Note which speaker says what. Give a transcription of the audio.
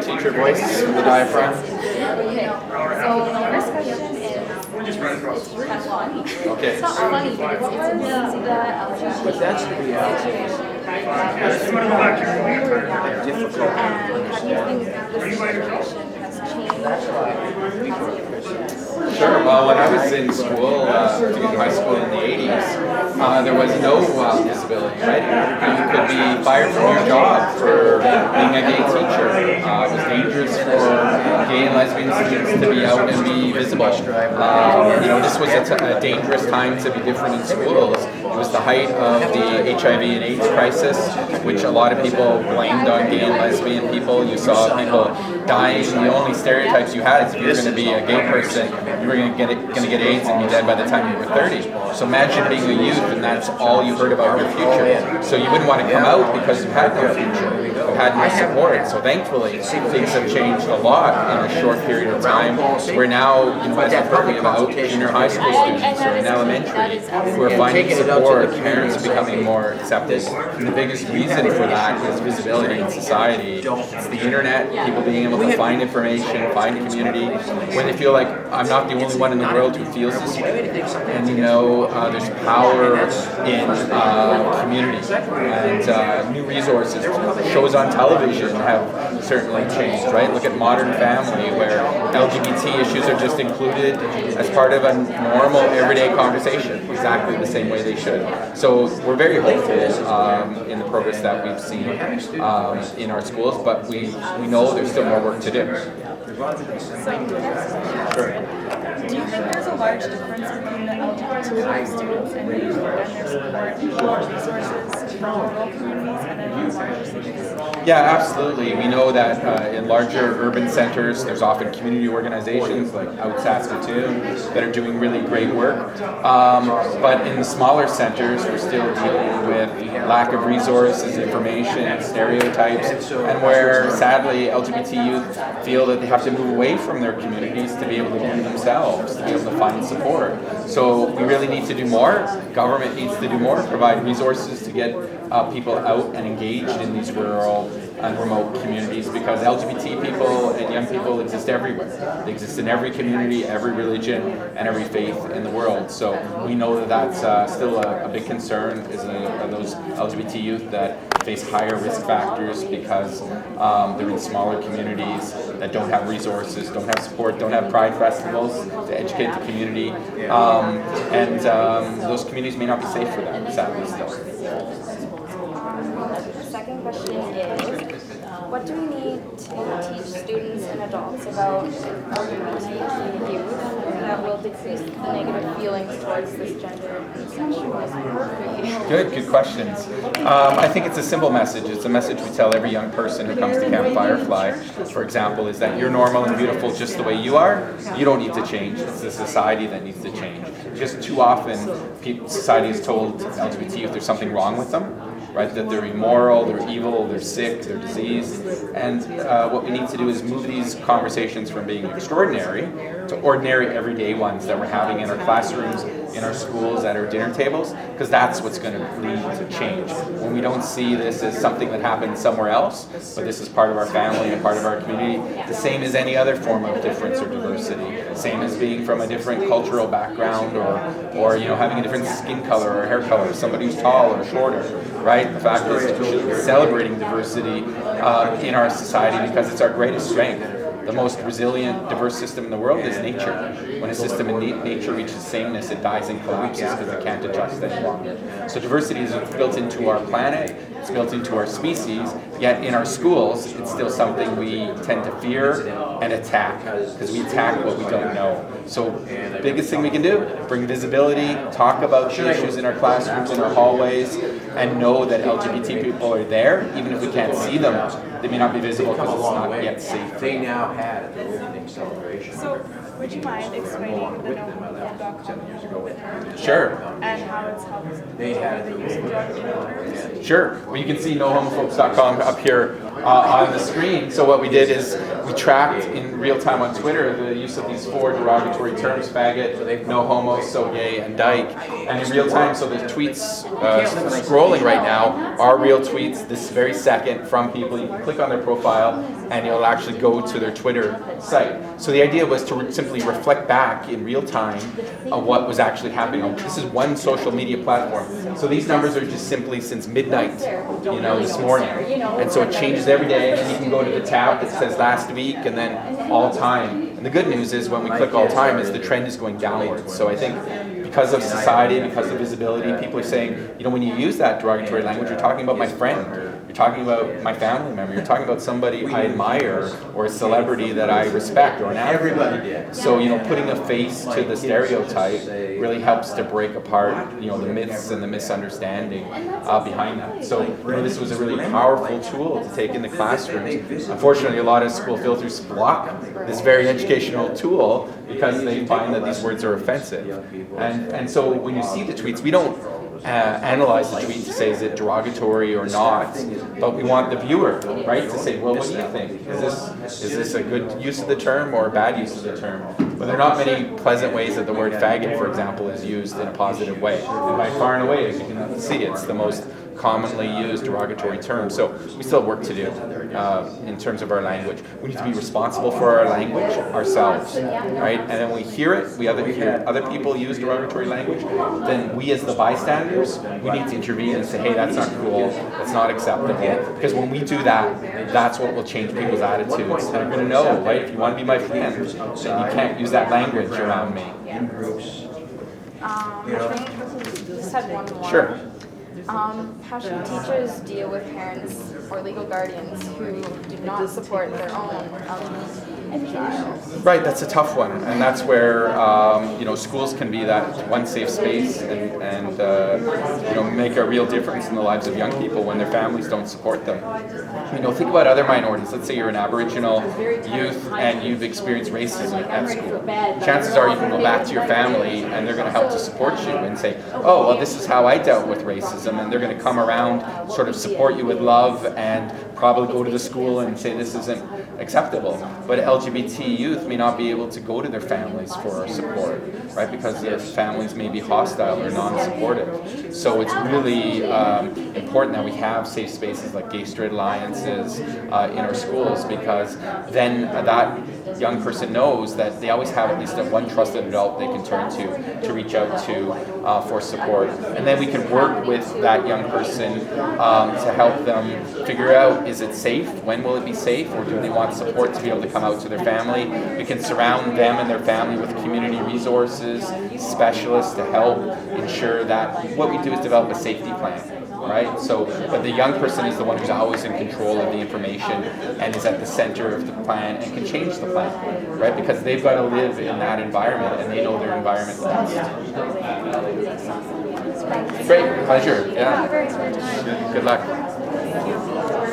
Speaker 1: teacher voice from the diaphragm.
Speaker 2: Okay, so my first question is, it's kind of funny.
Speaker 1: Okay.
Speaker 2: It's not funny, but it's amazing that
Speaker 3: But that's the reality. Difficult.
Speaker 2: And how do you think this generation has changed?
Speaker 1: Sure. Well, when I was in school, in high school in the 80s, there was no disability, right? You could be fired from your job for being a gay teacher. It was dangerous for gay and lesbian students to be out and be visible. This was a dangerous time to be different in schools. It was the height of the HIV and AIDS crisis, which a lot of people blamed on gay and lesbian people. You saw people dying. The only stereotypes you had is if you were going to be a gay person, you were going to get AIDS and be dead by the time you were 30. So imagine being a youth and that's all you heard about your future. So you wouldn't want to come out because you had no future. You had no support. So thankfully, things have changed a lot in a short period of time. We're now, as we're talking about junior high school students or in elementary, who are finding support. Parents are becoming more accepted. And the biggest reason for that is visibility in society. It's the internet, people being able to find information, find community, when they feel like I'm not the only one in the world who feels this way. And there's power in community. And new resources, shows on television have certainly changed, right? Look at Modern Family, where LGBT issues are just included as part of a normal, everyday conversation, exactly the same way they should. So we're very hopeful in the progress that we've seen in our schools, but we know there's still more work to do.
Speaker 4: Do you think there's a large difference between the LGBTQ students and their support resources from rural communities and in larger cities?
Speaker 1: Yeah, absolutely. We know that in larger urban centers, there's often community organizations like out Saskatoon that are doing really great work. But in the smaller centers, we're still dealing with lack of resources, information, stereotypes, and where sadly LGBT youth feel that they have to move away from their communities to be able to be themselves, to be able to find support. So we really need to do more. Government needs to do more, provide resources to get people out and engaged in these rural and remote communities, because LGBT people and young people exist everywhere. They exist in every community, every religion, and every faith in the world. So we know that that's still a big concern, is those LGBT youth that face higher risk factors because they're in smaller communities that don't have resources, don't have support, don't have pride festivals to educate the community, and those communities may not be safe for them, sadly still.
Speaker 2: The second question is, what do we need to teach students and adults about LGBT youth that will decrease the negative feelings towards this gender and sexuality?
Speaker 1: Good questions. I think it's a simple message. It's a message we tell every young person who comes to Camp Firefly, for example, is that you're normal and beautiful just the way you are. You don't need to change. It's the society that needs to change. Just too often, society has told LGBT youth there's something wrong with them, right? That they're immoral, they're evil, they're sick, they're diseased. And what we need to do is move these conversations from being extraordinary to ordinary, everyday ones that we're having in our classrooms, in our schools, at our dinner tables, because that's what's going to lead to change. When we don't see this as something that happened somewhere else, but this is part of our family and part of our community, the same as any other form of difference or diversity, same as being from a different cultural background or having a different skin color or hair color, somebody who's tall or shorter, right? The fact is we should be celebrating diversity in our society because it's our greatest strength. The most resilient, diverse system in the world is nature. When a system in nature reaches sameness, it dies and collapses because it can't adjust any longer. So diversity is built into our planet, it's built into our species, yet in our schools, it's still something we tend to fear and attack, because we attack what we don't know. So the biggest thing we can do, bring visibility, talk about the issues in our classrooms, in our hallways, and know that LGBT people are there, even if we can't see them. They may not be visible because it's not yet safe.
Speaker 3: They now had an opening celebration.
Speaker 4: So, would you mind explaining the NoHomoPhone.com a little bit more?
Speaker 1: Sure.
Speaker 4: And how it's helped the use of LGBT terms?
Speaker 1: Sure. Well, you can see nohomophobes.com up here on the screen. So what we did is we tracked in real time on Twitter the use of these 4 derogatory terms: faggot, no homo, so gay, and dyke. And in real time, so the tweets scrolling right now are real tweets this very second from people. You can click on their profile and you'll actually go to their Twitter site. So the idea was to simply reflect back in real time what was actually happening. This is one social media platform. So these numbers are just simply since midnight, this morning. And so it changes every day, and you can go to the tab that says last week and then all time. And the good news is when we click all time is the trend is going downwards. So I think because of society, because of visibility, people are saying, when you use that derogatory language, you're talking about my friend, you're talking about my family member, you're talking about somebody I admire or a celebrity that I respect or an athlete.
Speaker 3: Everybody did.
Speaker 1: So, putting a face to the stereotype really helps to break apart, the myths and the misunderstanding behind that. So, this was a really powerful tool to take in the classrooms. Unfortunately, a lot of school filters block this very educational tool because they find that these words are offensive. And so when you see the tweets, we don't analyze the tweet to say is it derogatory or not, but we want the viewer, right, to say, well, what do you think? Is this a good use of the term or a bad use of the term? But there are not many pleasant ways that the word faggot, for example, is used in a positive way. And by far and away, as you can see, it's the most commonly used derogatory term. So we still have work to do in terms of our language. We need to be responsible for our language ourselves, right? And then we hear it, we hear other people use derogatory language, then we as the bystanders, we need to intervene and say, hey, that's not cool, that's not acceptable. Because when we do that, that's what will change people's attitudes. They're going to know, right? If you want to be my friend, then you can't use that language around me.
Speaker 3: In groups.
Speaker 2: Just had one more.
Speaker 1: Sure.
Speaker 2: How should teachers deal with parents or legal guardians who do not support their own LGBT child?
Speaker 1: Right, that's a tough one, and that's where schools can be that one safe space and make a real difference in the lives of young people when their families don't support them. Think about other minorities. Let's say you're an Aboriginal youth and you've experienced racism at school. Chances are you can go back to your family and they're going to help to support you and say, oh, well, this is how I dealt with racism, and they're going to come around, sort of support you with love, and probably go to the school and say this isn't acceptable. But LGBT youth may not be able to go to their families for support, right? Because their families may be hostile or non-supportive. So it's really important that we have safe spaces like Gay Straight Alliances in our schools, because then that young person knows that they always have at least one trusted adult they can turn to reach out to for support. And then we can work with that young person to help them figure out, is it safe? When will it be safe? Or do they want support to be able to come out to their family? We can surround them and their family with community resources, specialists to help ensure that what we do is develop a safety plan. Right? So, but the young person is the one who's always in control of the information and is at the center of the plan and can change the plan, right? Because they've got to live in that environment and they know their environment best. Great, pleasure. Yeah.
Speaker 2: Thank you very much.
Speaker 1: Good luck.